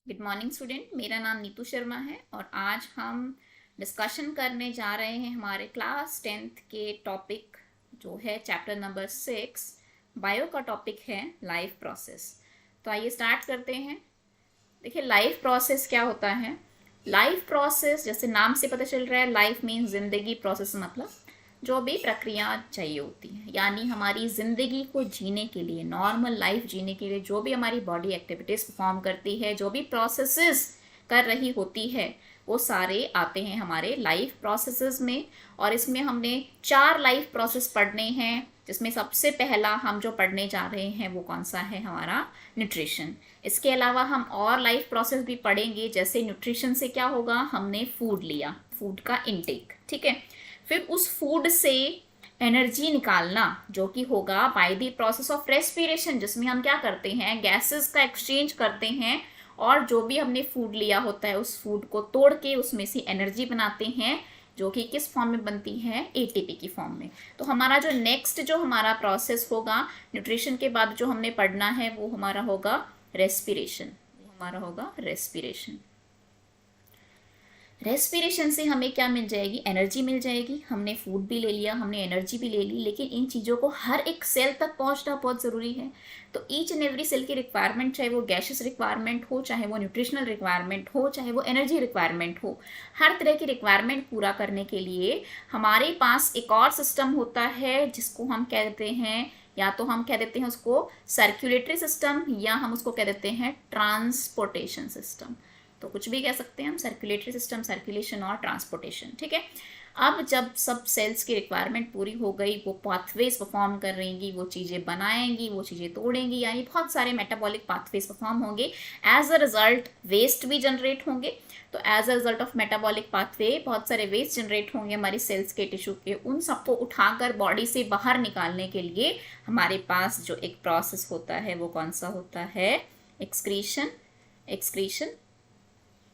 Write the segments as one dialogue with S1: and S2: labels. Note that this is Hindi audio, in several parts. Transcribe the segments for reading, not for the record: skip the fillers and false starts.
S1: गुड मॉर्निंग स्टूडेंट, मेरा नाम नीतू शर्मा है और आज हम डिस्कशन करने जा रहे हैं हमारे क्लास 10th के टॉपिक जो है चैप्टर नंबर 6 बायो का टॉपिक है लाइफ प्रोसेस। तो आइए स्टार्ट करते हैं। देखिए लाइफ प्रोसेस क्या होता है। लाइफ प्रोसेस जैसे नाम से पता चल रहा है, लाइफ मीन्स जिंदगी, प्रोसेस मतलब जो भी प्रक्रिया चाहिए होती है, यानी हमारी ज़िंदगी को जीने के लिए, नॉर्मल लाइफ जीने के लिए जो भी हमारी बॉडी एक्टिविटीज़ परफॉर्म करती है, जो भी प्रोसेसेस कर रही होती है, वो सारे आते हैं हमारे लाइफ प्रोसेसेस में। और इसमें हमने 4 लाइफ प्रोसेस पढ़ने हैं, जिसमें सबसे पहला हम जो पढ़ने जा रहे हैं वो कौन सा है, हमारा न्यूट्रिशन। इसके अलावा हम और लाइफ प्रोसेस भी पढ़ेंगे, जैसे न्यूट्रिशन से क्या होगा, हमने फूड लिया, फूड का इनटेक, ठीक है। फिर उस फूड से एनर्जी निकालना जो कि होगा by the process of respiration, जिसमें हम क्या करते हैं, गैसेस का एक्सचेंज करते हैं और जो भी हमने फूड लिया होता है उस फूड को तोड़ के उसमें से एनर्जी बनाते हैं, जो कि किस फॉर्म में बनती है, एटीपी की फॉर्म में। तो हमारा जो नेक्स्ट जो हमारा प्रोसेस होगा न्यूट्रिशन के बाद जो हमने पढ़ना है वो हमारा होगा रेस्पिरेशन। हमारा होगा रेस्पिरेशन। रेस्पिरेशन से हमें क्या मिल जाएगी, एनर्जी मिल जाएगी। हमने फूड भी ले लिया, हमने एनर्जी भी ले ली, लेकिन इन चीज़ों को हर एक सेल तक पहुंचना बहुत ज़रूरी है। तो ईच एंड एवरी सेल की रिक्वायरमेंट, चाहे वो गैसेस रिक्वायरमेंट हो, चाहे वो न्यूट्रिशनल रिक्वायरमेंट हो, चाहे वो एनर्जी रिक्वायरमेंट हो, हर तरह की रिक्वायरमेंट पूरा करने के लिए हमारे पास एक और सिस्टम होता है जिसको हम कह देते हैं, या तो हम कह देते हैं उसको सर्कुलेटरी सिस्टम, या हम उसको कह देते हैं ट्रांसपोर्टेशन सिस्टम। तो कुछ भी कह सकते हैं हम, सर्कुलेटरी सिस्टम, सर्कुलेशन और ट्रांसपोर्टेशन, ठीक है। अब जब सब सेल्स की रिक्वायरमेंट पूरी हो गई, वो पाथवेज परफॉर्म कर रहेंगी, वो चीज़ें बनाएंगी, वो चीज़ें तोड़ेंगी, यानी बहुत सारे मेटाबॉलिक पाथवेज परफॉर्म होंगे। एज अ रिजल्ट वेस्ट भी जनरेट होंगे। तो as a result of metabolic pathway बहुत सारे वेस्ट जनरेट होंगे हमारी सेल्स के टिश्यू के। उन सबको उठाकर बॉडी से बाहर निकालने के लिए हमारे पास जो एक प्रोसेस होता है वो कौन सा होता है, एक्सक्रीशन। एक्सक्रीशन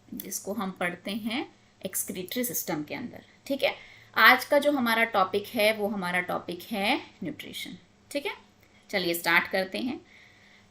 S1: जिसको हम पढ़ते हैं एक्सक्रीटरी सिस्टम के अंदर, ठीक है। आज का जो हमारा टॉपिक है वो हमारा टॉपिक है न्यूट्रिशन, ठीक है। चलिए स्टार्ट करते हैं।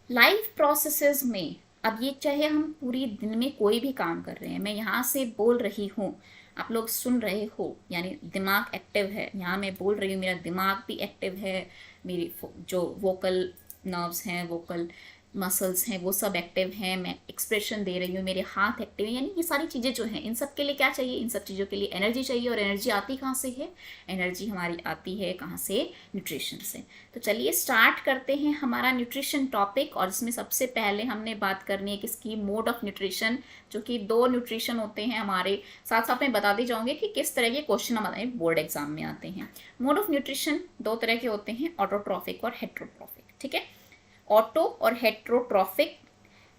S1: लाइफ प्रोसेसेस में अब ये चाहे हम पूरी दिन में कोई भी काम कर रहे हैं, मैं यहाँ से बोल रही हूँ, आप लोग सुन रहे हो, यानी दिमाग एक्टिव है। यहाँ मैं बोल रही हूँ, मेरा दिमाग भी एक्टिव है, मेरी जो वोकल नर्व्स हैं, वोकल मसल्स हैं, वो सब एक्टिव हैं, मैं एक्सप्रेशन दे रही हूँ, मेरे हाथ एक्टिव हैं, यानी ये सारी चीज़ें जो हैं, इन सब के लिए क्या चाहिए, इन सब चीज़ों के लिए एनर्जी चाहिए। और एनर्जी आती कहाँ से है, एनर्जी हमारी आती है कहाँ से, न्यूट्रिशन से। तो चलिए स्टार्ट करते हैं हमारा न्यूट्रिशन टॉपिक। और इसमें सबसे पहले हमने बात करनी है किसकी, मोड ऑफ न्यूट्रिशन, जो कि 2 न्यूट्रिशन होते हैं हमारे। साथ साथ में बताती जाऊँगी कि किस तरह के क्वेश्चन हमारे बोर्ड एग्जाम में आते हैं। मोड ऑफ न्यूट्रिशन 2 तरह के होते हैं, ऑटोट्रॉफिक और हेट्रोट्रॉफिक, ठीक है। ऑटो और हेट्रोट्रॉफिक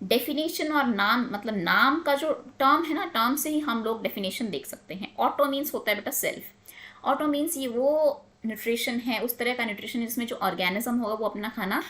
S1: डेफिनेशन और नाम, मतलब नाम का जो टर्म है ना, टर्म से ही हम लोग डेफिनेशन देख सकते हैं। ऑटो मीन्स होता है बेटा सेल्फ। ऑटो मीन्स ये वो न्यूट्रिशन है, उस तरह का न्यूट्रिशन जिसमें जो ऑर्गेनिज्म होगा वो अपना खाना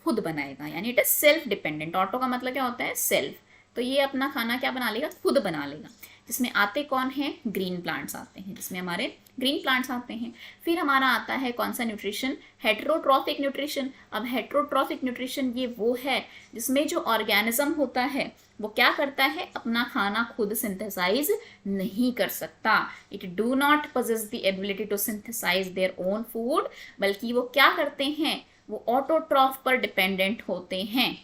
S1: खुद बनाएगा, यानी it is self dependent. Auto का मतलब क्या होता है, सेल्फ। तो ये अपना खाना क्या बना लेगा, खुद बना लेगा। जिसमें आते कौन है, ग्रीन प्लांट्स आते हैं, जिसमें हमारे ग्रीन प्लांट्स आते हैं। फिर हमारा आता है कौन सा न्यूट्रिशन, हेट्रोट्रॉफिक न्यूट्रिशन। अब हेट्रोट्रॉफिक न्यूट्रिशन ये वो है जिसमें जो ऑर्गेनिज्म होता है वो क्या करता है, अपना खाना खुद सिंथेसाइज नहीं कर सकता। It do not possess the ability to synthesize their own food, बल्कि वो क्या करते हैं, वो ऑटोट्रॉफ पर डिपेंडेंट होते हैं,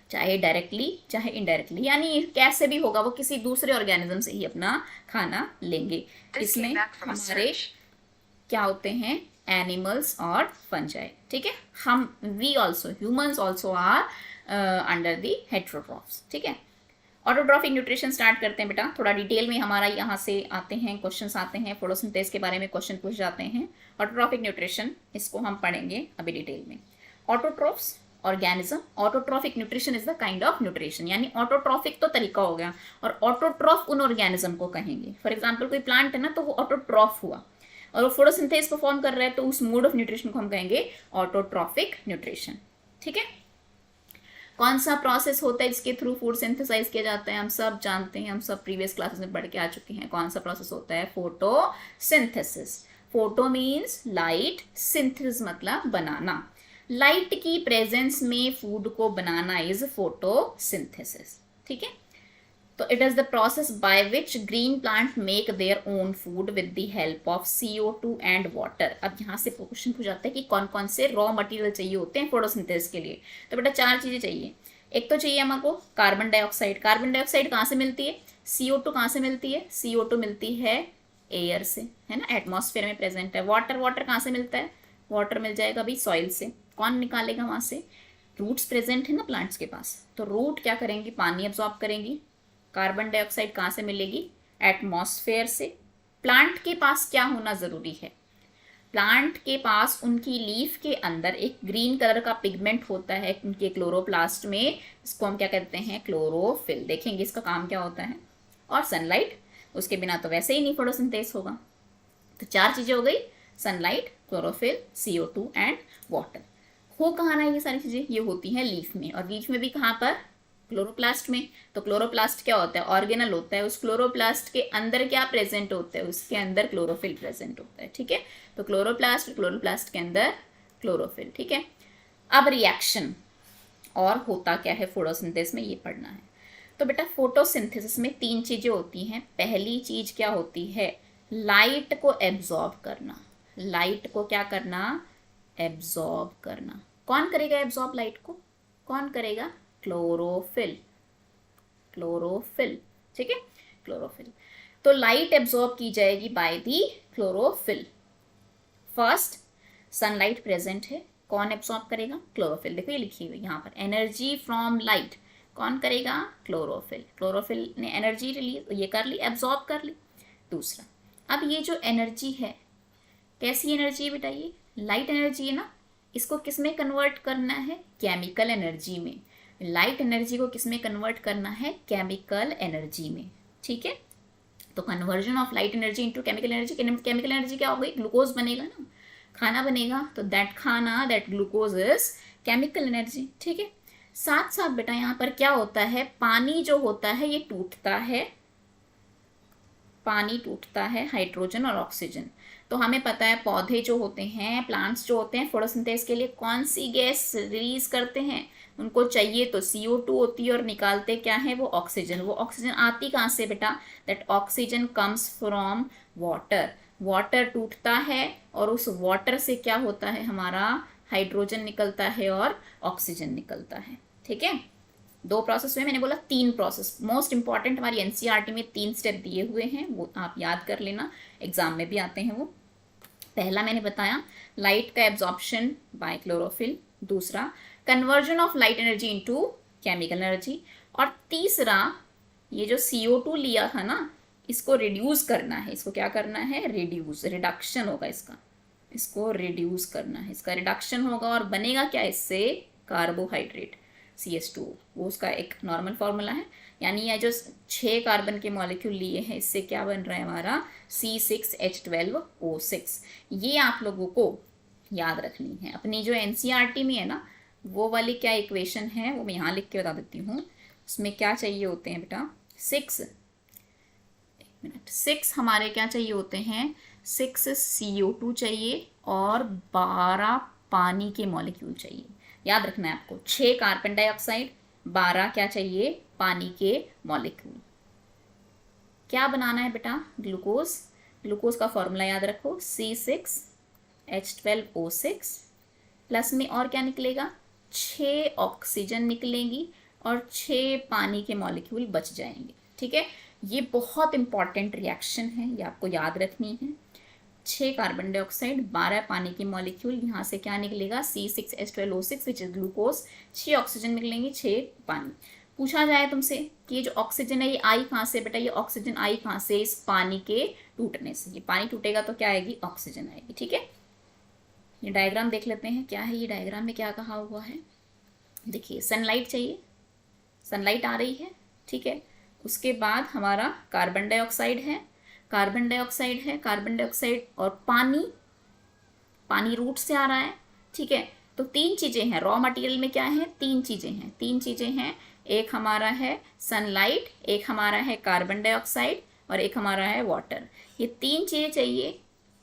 S1: चाहे डायरेक्टली चाहे इनडायरेक्टली, यानी कैसे भी होगा वो किसी दूसरे ऑर्गेनिज्म से ही अपना खाना लेंगे। इसमें हमारे क्या होते हैं, एनिमल्स और फंजाई, ठीक है। हम we also, humans also are under the heterotrophs, ठीक है। ऑटोट्रॉफिक न्यूट्रिशन स्टार्ट करते हैं बेटा, थोड़ा डिटेल में हमारा यहाँ से आते हैं क्वेश्चंस आते हैं, फोटोसिंथेसिस के बारे में क्वेश्चन पूछ जाते हैं। ऑटोट्रॉफिक न्यूट्रिशन इसको हम पढ़ेंगे अभी डिटेल में। Autotrophs organism, autotrophic nutrition is the kind of nutrition, यानी ऑटोट्रॉफिक तो तरीका हो गया, और ऑटोट्रॉफ उन ऑर्गेनिज्म को कहेंगे। फॉर एग्जाम्पल कोई प्लांट है ना, तो वो ऑटोट्रॉफ हुआ और वो फोटोसिंथेसिस परफॉर्म कर रहा है, तो उस मोड ऑफ न्यूट्रिशन को हम कहेंगे ऑटोट्रॉफिक न्यूट्रिशन, ठीक है। कौन सा प्रोसेस होता है जिसके थ्रू फूड सिंथेसाइज किया जाता है, हम सब जानते हैं, हम सब प्रीवियस क्लासेस में पढ़ के आ चुके हैं। कौन सा प्रोसेस होता है, photosynthesis. Photo means light, synthesis मतलब बनाना। लाइट की प्रेजेंस में फूड को बनाना इज फोटोसिंथेसिस, ठीक है। तो it is the process by which green plant make their own food with the help of CO2 and water. अब यहाँ से क्वेश्चन पूछ जाता है कि कौन कौन से रॉ मटेरियल चाहिए होते हैं फोटोसिंथेसिस के लिए। तो बेटा 4 चीज़ें चाहिए। एक तो चाहिए हमारे को कार्बन डाइऑक्साइड। कार्बन डाइऑक्साइड कहाँ से मिलती है? CO2 कहाँ से मिलती है? CO2 मिलती है एयर से, है ना, एटमॉस्फेयर में प्रेजेंट है। वाटर, वाटर कहाँ से मिलता है? वाटर मिल जाएगा अभी सॉइल से। कौन निकालेगा वहाँ से? रूट्स प्रेजेंट है ना प्लांट्स के पास, तो रूट क्या करेंगी? पानी एब्जॉर्ब करेंगी। कार्बन डाइऑक्साइड कहाँ से मिलेगी? एटमॉस्फेयर से। प्लांट के पास क्या होना ज़रूरी है? प्लांट के पास उनकी लीफ के अंदर एक ग्रीन कलर का पिगमेंट होता है उनके क्लोरोप्लास्ट में, इसको हम क्या कहते हैं? क्लोरोफिल। देखेंगे इसका काम क्या होता है। और सनलाइट, उसके बिना तो वैसे ही नहीं फोटोसिंथेसिस होगा। तो 4 चीज़ें हो गई, sunlight, chlorophyll, CO2 and water. हो कहाँ ना ये सारी चीज़ें? ये होती हैं लीफ में, और लीफ में भी कहाँ पर? क्लोरोप्लास्ट में। तो क्लोरोप्लास्ट क्या होता है? ऑर्गेनल होता है। उस क्लोरोप्लास्ट के अंदर क्या प्रेजेंट होता है? उसके अंदर क्लोरोफिल प्रेजेंट होता है, ठीक है। तो क्लोरोप्लास्ट, क्लोरोप्लास्ट के अंदर क्लोरोफिल, ठीक है। अब रिएक्शन और होता क्या है फोटोसिंथेसिस में, ये पढ़ना है। तो बेटा फोटोसिंथेसिस में 3 चीज़ें होती हैं। पहली चीज़ क्या होती है? लाइट को एब्जॉर्ब करना। लाइट को क्या करना? एब्जॉर्ब करना। कौन करेगा एब्जॉर्ब लाइट को? कौन करेगा? क्लोरोफिल। क्लोरोफिल, ठीक है, क्लोरोफिल। तो लाइट एब्जॉर्ब की जाएगी by the chlorophyll. First sunlight present है, कौन एब्जॉर्ब करेगा? क्लोरोफिल। देखो ये लिखी हुई यहाँ पर, एनर्जी फ्रॉम लाइट कौन करेगा? क्लोरोफिल। क्लोरोफिल ने एनर्जी रिलीज ये कर ली, एब्जॉर्ब कर ली। दूसरा, अब ये जो एनर्जी है, कैसी एनर्जी है बेटा? ये लाइट एनर्जी है ना, इसको किस में कन्वर्ट करना है? केमिकल एनर्जी में। लाइट एनर्जी को किस में कन्वर्ट करना है? केमिकल एनर्जी में, ठीक है। तो conversion of light energy into chemical energy. Chemical energy क्या हो गई? ग्लूकोज बनेगा ना, खाना बनेगा, तो दैट खाना, that glucose is chemical energy, ठीक है। साथ साथ बेटा यहाँ पर क्या होता है? पानी जो होता है ये टूटता है, पानी टूटता है, हाइड्रोजन और ऑक्सीजन। तो हमें पता है पौधे जो होते हैं, प्लांट्स जो होते हैं, फोटोसिंथेसिस के लिए कौन सी गैस रिलीज करते हैं? उनको चाहिए तो CO2 होती है, और निकालते क्या है? वो ऑक्सीजन। वो ऑक्सीजन आती कहाँ से बेटा? That oxygen comes from water. Water टूटता है, और उस वाटर से क्या होता है? हमारा हाइड्रोजन निकलता है और ऑक्सीजन निकलता है, ठीक है। 2 प्रोसेस हुए, मैंने बोला 3 प्रोसेस। मोस्ट इंपॉर्टेंट हमारी NCERT में 3 स्टेप दिए हुए हैं, वो आप याद कर लेना, एग्जाम में भी आते हैं वो। पहला मैंने बताया लाइट का एब्जॉर्प्शन बाय क्लोरोफिल। दूसरा conversion of light energy into chemical energy. और तीसरा ये जो CO2 लिया था ना, इसको रिड्यूस करना है। इसको क्या करना है? रिड्यूस, रिडक्शन होगा इसका, इसको रिड्यूस करना है, इसका रिडक्शन होगा, और बनेगा क्या इससे? Carbohydrate, CH2। वो उसका एक नॉर्मल फॉर्मूला है। यानी ये जो 6 कार्बन के मॉलिक्यूल लिए हैं, इससे क्या बन रहा है हमारा? C6H12O6। ये आप लोगों को याद रखनी है। अपनी जो NCERT में है ना, वो वाली क्या इक्वेशन है वो मैं यहाँ लिख के बता देती हूँ। उसमें क्या चाहिए होते हैं बेटा? 6 हमारे क्या चाहिए होते हैं? 6 CO2 चाहिए और 12 पानी के मॉलिक्यूल चाहिए। याद रखना है आपको, 6 कार्बन डाइऑक्साइड, 12 क्या चाहिए? पानी के मॉलिक्यूल। क्या बनाना है बेटा? ग्लूकोज। ग्लूकोज का फॉर्मूला याद रखो, C6H12O6। प्लस में और क्या निकलेगा? 6 ऑक्सीजन निकलेंगी और 6 पानी के मॉलिक्यूल बच जाएंगे, ठीक है। ये बहुत इंपॉर्टेंट रिएक्शन है, ये आपको याद रखनी है। 6 कार्बन डाइऑक्साइड, 12 पानी के मॉलिक्यूल, यहाँ से क्या निकलेगा? C6H12O6 which is glucose. 6 oxygen निकलेंगे, 6 पानी। पूछा जाए तुमसे कि ये जो ऑक्सीजन है ये आई कहाँ से बेटा? ये ऑक्सीजन आई कहाँ से? इस पानी के टूटने से। ये पानी टूटेगा तो क्या आएगी? ऑक्सीजन आएगी, ठीक है। ये डायग्राम देख लेते हैं, क्या है ये डायग्राम में क्या कहा हुआ है। देखिए सनलाइट चाहिए, सनलाइट आ रही है, ठीक है। उसके बाद हमारा कार्बन डाइऑक्साइड है, कार्बन डाइऑक्साइड है, कार्बन डाइऑक्साइड और पानी, पानी रूट से आ रहा है, ठीक है। तो 3 चीज़ें हैं रॉ मटेरियल में। क्या है? 3 चीज़ें हैं, 3 चीज़ें हैं। एक हमारा है सनलाइट, एक हमारा है कार्बन डाइऑक्साइड, और एक हमारा है वाटर। ये 3 चीज़ें चाहिए।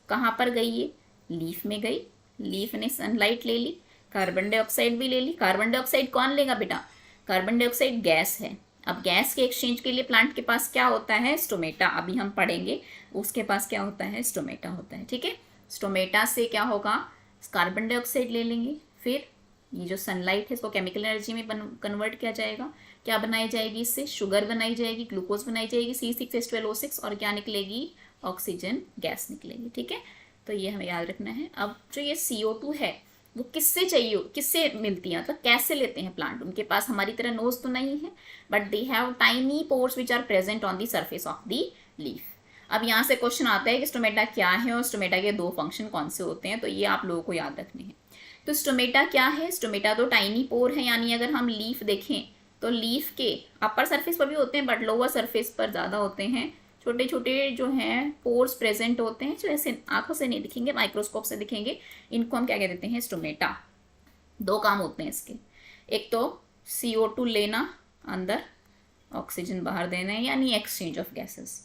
S1: कहाँ पर गई ये? लीफ में गई। लीफ ने सनलाइट ले ली, कार्बन डाइऑक्साइड भी ले ली। कार्बन डाइऑक्साइड कौन लेगा बेटा? कार्बन डाइऑक्साइड गैस है, अब गैस के एक्सचेंज के लिए प्लांट के पास क्या होता है, स्टोमेटा, अभी हम पढ़ेंगे। उसके पास क्या होता है, स्टोमेटा होता है, ठीक है। स्टोमेटा से क्या होगा, कार्बन डाइऑक्साइड ले लेंगे, फिर ये जो सनलाइट है इसको केमिकल एनर्जी में कन्वर्ट किया जाएगा। क्या बनाई जाएगी, इससे शुगर बनाई जाएगी, ग्लूकोज बनाई जाएगी, C6H12O6, और क्या निकलेगी, ऑक्सीजन गैस निकलेगी, ठीक है। तो ये हमें याद रखना है। अब जो ये CO2 है वो किससे चाहिए, किससे मिलती है, मतलब कैसे लेते हैं प्लांट। उनके पास हमारी तरह नोज तो नहीं है, but they have tiny pores which are present on the surface of the leaf. अब यहाँ से क्वेश्चन आता है कि स्टोमेटा क्या है और स्टोमेटा के 2 फंक्शन कौन से होते हैं, तो ये आप लोगों को याद रखने हैं। तो स्टोमेटा क्या है, स्टोमेटा तो टाइनी पोर है, यानी अगर हम लीफ देखें तो लीफ के अपर सरफेस पर भी होते हैं बट लोअर सरफेस पर ज़्यादा होते हैं, छोटे छोटे जो हैं पोर्स प्रेजेंट होते हैं, जो ऐसे आंखों से नहीं दिखेंगे, माइक्रोस्कोप से दिखेंगे। इनको हम क्या कह देते हैं, स्टोमेटा। 2 काम होते हैं इसके, एक तो CO2 लेना, अंदर ऑक्सीजन बाहर देना है, यानी एक्सचेंज ऑफ गैसेस।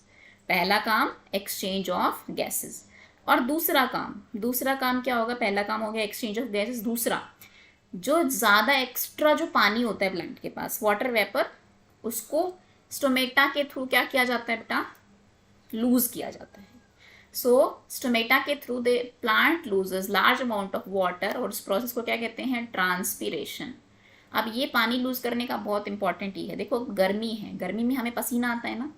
S1: पहला काम एक्सचेंज ऑफ गैसेस, और दूसरा काम क्या होगा, पहला काम हो गया एक्सचेंज ऑफ गैसेस, दूसरा जो ज़्यादा एक्स्ट्रा जो पानी होता है प्लांट के पास, वाटर वेपर, उसको स्टोमेटा के थ्रू क्या किया जाता है बेटा, लूज किया जाता है। सो स्टोमेटा के through the plant loses large amount of water, और उस प्रोसेस को क्या कहते हैं, ट्रांसपीरेशन। अब ये पानी लूज करने का बहुत इंपॉर्टेंट ही है। देखो गर्मी है, गर्मी में हमें पसीना आता है ना,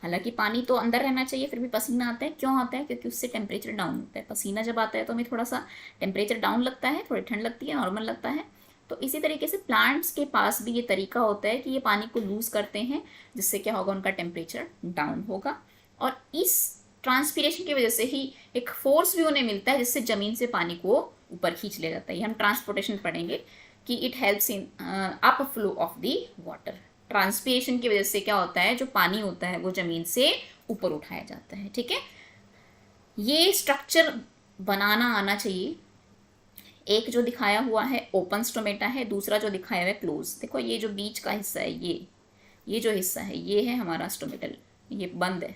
S1: हालांकि पानी तो अंदर रहना चाहिए, फिर भी पसीना आता है। क्यों आता है, क्योंकि उससे टेम्परेचर डाउन होता है। पसीना जब आता है तो हमें थोड़ा सा टेम्परेचर डाउन लगता है, थोड़ी ठंड लगती है, नॉर्मल लगता है। तो इसी तरीके से प्लांट्स के पास भी ये तरीका होता है कि ये पानी को लूज करते हैं, जिससे क्या होगा, उनका टेम्परेचर डाउन होगा। और इस ट्रांसपीरेशन की वजह से ही एक फोर्स भी उन्हें मिलता है, जिससे ज़मीन से पानी को ऊपर खींच लिया जाता है। ये हम ट्रांसपोर्टेशन पढ़ेंगे कि it helps in up flow of the water. Transpiration की वजह से क्या होता है, जो पानी होता है वो ज़मीन से ऊपर उठाया जाता है, ठीक है। ये स्ट्रक्चर बनाना आना चाहिए। एक जो दिखाया हुआ है ओपन स्टोमेटा है, दूसरा जो दिखाया हुआ है क्लोज। देखो ये जो बीच का हिस्सा है, ये जो हिस्सा है ये है हमारा स्टोमेटल, ये बंद है।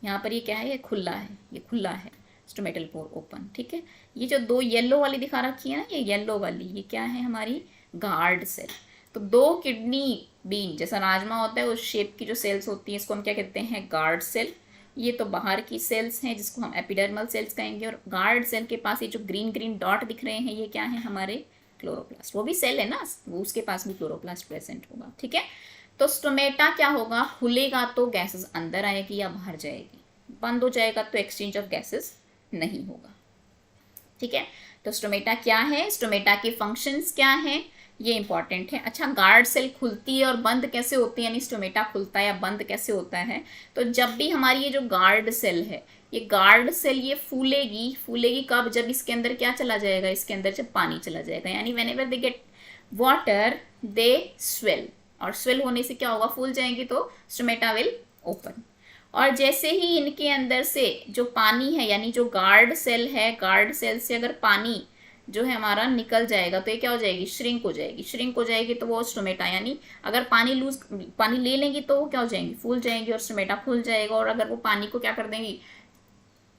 S1: यहाँ पर ये क्या है, ये खुला है, ये खुला है, स्टोमेटल पोर ओपन, ठीक है। ये जो 2 येलो वाली दिखा रखी है ना, ये येलो वाली, ये क्या है, हमारी गार्ड सेल। तो 2 किडनी बीन जैसा राजमा होता है उस शेप की जो सेल्स होती हैं, इसको हम क्या कहते हैं, गार्ड सेल। ये तो बाहर की सेल्स हैं, जिसको हम एपिडर्मल सेल्स कहेंगे। और गार्ड सेल के पास ये जो ग्रीन ग्रीन डॉट दिख रहे हैं, ये क्या है, हमारे क्लोरोप्लास्ट। वो भी सेल है ना, वो उसके पास भी क्लोरोप्लास्ट प्रेजेंट होगा, ठीक है। तो स्टोमेटा क्या होगा, खुलेगा तो गैसेस अंदर आएगी या बाहर जाएगी, बंद हो जाएगा तो एक्सचेंज ऑफ गैसेस नहीं होगा, ठीक है। तो स्टोमेटा क्या है, स्टोमेटा के फंक्शंस क्या हैं, ये इंपॉर्टेंट है। अच्छा, गार्ड सेल खुलती है और बंद कैसे होती है, यानी स्टोमेटा खुलता है या बंद कैसे होता है। तो जब भी हमारी ये जो गार्ड सेल है, ये गार्ड सेल ये फूलेगी कब, जब इसके अंदर क्या चला जाएगा, इसके अंदर जब पानी चला जाएगा, यानी whenever they get water they swell, और स्वेल होने से क्या होगा, फूल जाएंगे, तो स्टोमेटा विल ओपन। और जैसे ही इनके अंदर से जो पानी है, यानी जो गार्ड सेल है, गार्ड सेल से अगर पानी जो है हमारा निकल जाएगा, तो ये क्या हो जाएगी, श्रिंक हो जाएगी। तो वो स्टोमेटा, यानी अगर पानी ले लेंगी तो वो क्या हो जाएंगी, फूल जाएंगी, और स्टोमेटा फूल जाएगा। और अगर वो पानी को क्या कर देंगी,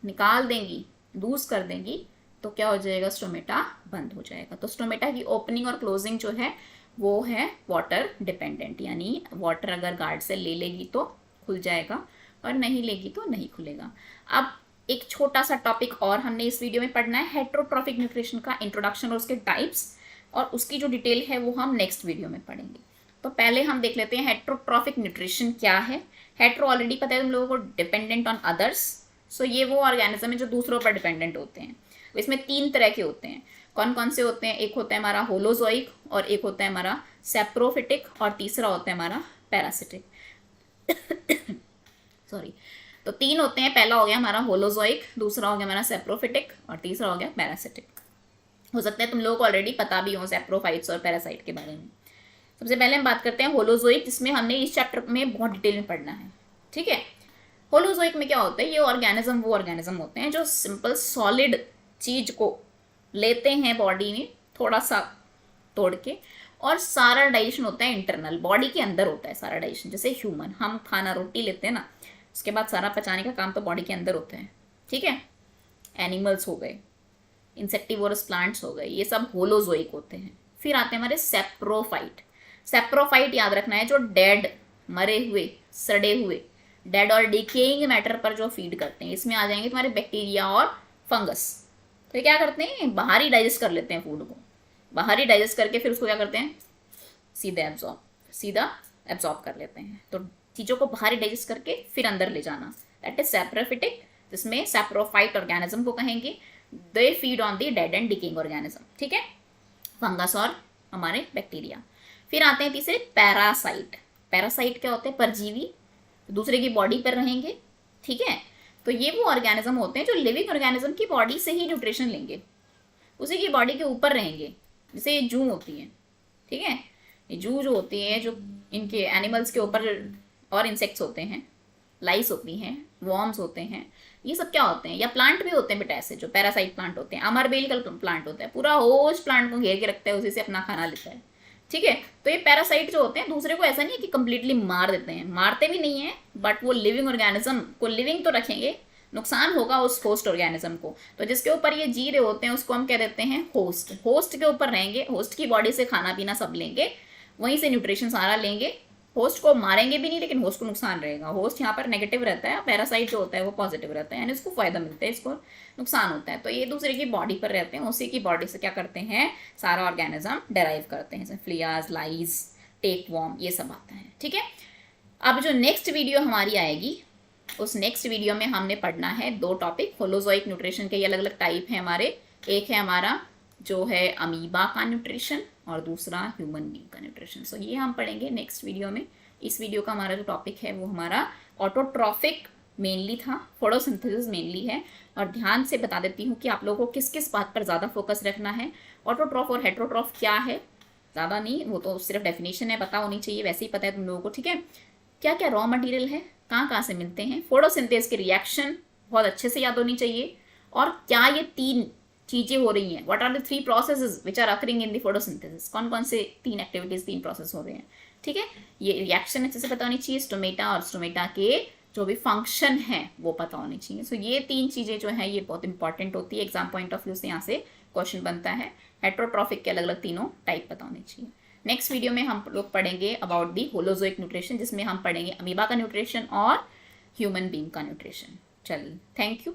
S1: निकाल देंगी, लूज कर देंगी, तो क्या हो जाएगा, स्टोमेटा बंद हो जाएगा। तो स्टोमेटा की ओपनिंग और क्लोजिंग जो है वो है वाटर डिपेंडेंट, यानी वाटर अगर गार्ड से ले लेगी तो खुल जाएगा, और नहीं लेगी तो नहीं खुलेगा। अब एक छोटा सा टॉपिक और हमने इस वीडियो में पढ़ना है, हेट्रोट्रॉफिक न्यूट्रिशन का इंट्रोडक्शन और उसके टाइप्स, और उसकी जो डिटेल है वो हम नेक्स्ट वीडियो में पढ़ेंगे। तो पहले हम देख लेते हैं हेट्रोट्रॉफिक न्यूट्रिशन क्या है। हेट्रो ऑलरेडी पता है तुम लोगों को, डिपेंडेंट ऑन अदर्स। सो ये वो ऑर्गेनिज्म है जो दूसरों पर डिपेंडेंट होते हैं। इसमें 3 तरह के होते हैं। कौन कौन से होते हैं, एक होता है हमारा होलोजोइक, और एक होता है हमारा सेप्रोफिटिक, और तीसरा होता है हमारा पैरासिटिक। सॉरी, तो 3 होते हैं। पहला हो गया हमारा होलोजोइक, दूसरा हो गया हमारा सेप्रोफिटिक, और तीसरा हो गया पैरासिटिक। हो सकता है तुम लोगों को ऑलरेडी पता भी हो सेप्रोफाइट्स और पैरासाइट के बारे में। सबसे पहले हम बात करते हैं होलोजोइक, जिसमें हमने इस चैप्टर में बहुत डिटेल में पढ़ना है, ठीक है। होलोजोइक में क्या होता है, ये ऑर्गेनिज्म वो ऑर्गेनिज्म होते हैं जो सिंपल सॉलिड चीज को लेते हैं बॉडी में थोड़ा सा तोड़ के, और सारा डाइजेशन होता है इंटरनल, बॉडी के अंदर होता है सारा डाइजेशन। जैसे ह्यूमन, हम खाना रोटी लेते हैं ना, उसके बाद सारा पचाने का काम तो बॉडी के अंदर होता है, ठीक है। एनिमल्स हो गए, इंसेक्टिवोरस प्लांट्स हो गए, ये सब होलोजोइक होते हैं। फिर आते हैं हमारे सेप्रोफाइट। सेप्रोफाइट याद रखना है, जो डेड मरे हुए, सड़े हुए, डेड और डिकेइंग मैटर पर जो फीड करते हैं। इसमें आ जाएंगे तुम्हारे बैक्टीरिया और फंगस। तो ये क्या करते हैं, बाहर ही डाइजेस्ट कर लेते हैं फूड को, बाहर ही डाइजेस्ट करके फिर उसको क्या करते हैं, सीधा एब्जॉर्ब कर लेते हैं। तो चीज़ों को बाहर ही डाइजेस्ट करके फिर अंदर ले जाना, दैट इज सैप्रोफिटिक, जिसमें सैप्रोफाइट ऑर्गेनिज्म को कहेंगे। They feed on the dead and decaying organism, ठीक है, फंगस और हमारे बैक्टीरिया। फिर आते हैं तीसरे पैरासाइट। पैरासाइट क्या होते हैं, परजीवी, दूसरे की बॉडी पर रहेंगे, ठीक है। तो ये वो ऑर्गेनिज्म होते हैं जो लिविंग ऑर्गेनिज्म की बॉडी से ही न्यूट्रिशन लेंगे, उसी की बॉडी के ऊपर रहेंगे। जैसे ये जू होती है, ठीक है, ये जू जो होती है, जो इनके एनिमल्स के ऊपर और इंसेक्ट्स होते हैं, लाइस होती हैं, वॉर्म्स होते हैं, ये सब क्या होते हैं, या प्लांट भी होते हैं बेटा ऐसे जो पैरासाइट प्लांट होते हैं। अमरबेल का प्लांट होता है, पूरा होस्ट प्लांट को घेर के रखता है, उसी से अपना खाना लेता है, ठीक है। तो ये पैरासाइट जो होते हैं दूसरे को ऐसा नहीं है कि कंप्लीटली मार देते हैं, मारते भी नहीं है, बट वो लिविंग ऑर्गेनिज्म को लिविंग तो रखेंगे, नुकसान होगा उस होस्ट ऑर्गेनिज्म को। तो जिसके ऊपर ये जी रहे होते हैं उसको हम कह देते हैं होस्ट। होस्ट के ऊपर रहेंगे, होस्ट की बॉडी से खाना पीना सब लेंगे, वहीं से न्यूट्रिशन सारा लेंगे, होस्ट को मारेंगे भी नहीं, लेकिन होस्ट को नुकसान रहेगा। होस्ट यहाँ पर नेगेटिव रहता है, पैरासाइट जो होता है वो पॉजिटिव रहता है, यानी उसको फायदा मिलता है, इसको नुकसान होता है। तो ये दूसरे की बॉडी पर रहते हैं, उसी की बॉडी से क्या करते हैं, सारा ऑर्गेनिज्म डेराइव करते हैं, जैसे फ्लियाज, लाइज, टेपवॉर्म, ये सब आता है, ठीक है। अब जो नेक्स्ट वीडियो हमारी आएगी, उस नेक्स्ट वीडियो में हमने पढ़ना है 2 टॉपिक। होलोजोइक न्यूट्रिशन के ये अलग अलग टाइप हैं हमारे, एक है हमारा जो है अमीबा का न्यूट्रिशन और दूसरा ह्यूमन बीइंग का न्यूट्रिशन। सो ये हम पढ़ेंगे नेक्स्ट वीडियो में। इस वीडियो का हमारा जो टॉपिक है वो हमारा ऑटोट्रॉफिक मेनली था, फोटोसिंथेसिस मेनली है। और ध्यान से बता देती हूँ कि आप लोगों को किस किस बात पर ज़्यादा फोकस रखना है। ऑटोट्रॉफ और हेट्रोट्रॉफ क्या है, ज़्यादा नहीं, वो तो सिर्फ डेफिनेशन है, पता होनी चाहिए, वैसे ही पता है तुम लोगों को, ठीक है। क्या क्या रॉ मटेरियल है, कहाँ कहाँ से मिलते हैं, फोटोसिंथेसिस की रिएक्शन बहुत अच्छे से याद होनी चाहिए, और क्या ये 3 चीजें हो रही हैं, what are the 3 processes which are occurring in the photosynthesis, कौन कौन से 3 एक्टिविटीज, 3 प्रोसेस हो रहे हैं, ठीक है। ये रिएक्शन अच्छे से पता होनी चाहिए, स्टोमेटा और स्टोमेटा के जो भी फंक्शन है वो पता होनी चाहिए। सो ये 3 चीजें जो है ये बहुत इंपॉर्टेंट होती है, एग्जाम पॉइंट ऑफ व्यू से यहाँ से क्वेश्चन बनता है। हेट्रोट्रॉफिक के अलग अलग तीनों टाइप पता होनी चाहिए। नेक्स्ट वीडियो में हम लोग पढ़ेंगे अबाउट दी होलोजोइक न्यूट्रिशन, जिसमें हम पढ़ेंगे अमीबा का न्यूट्रिशन और ह्यूमन बीइंग का न्यूट्रिशन। चलिए, थैंक यू।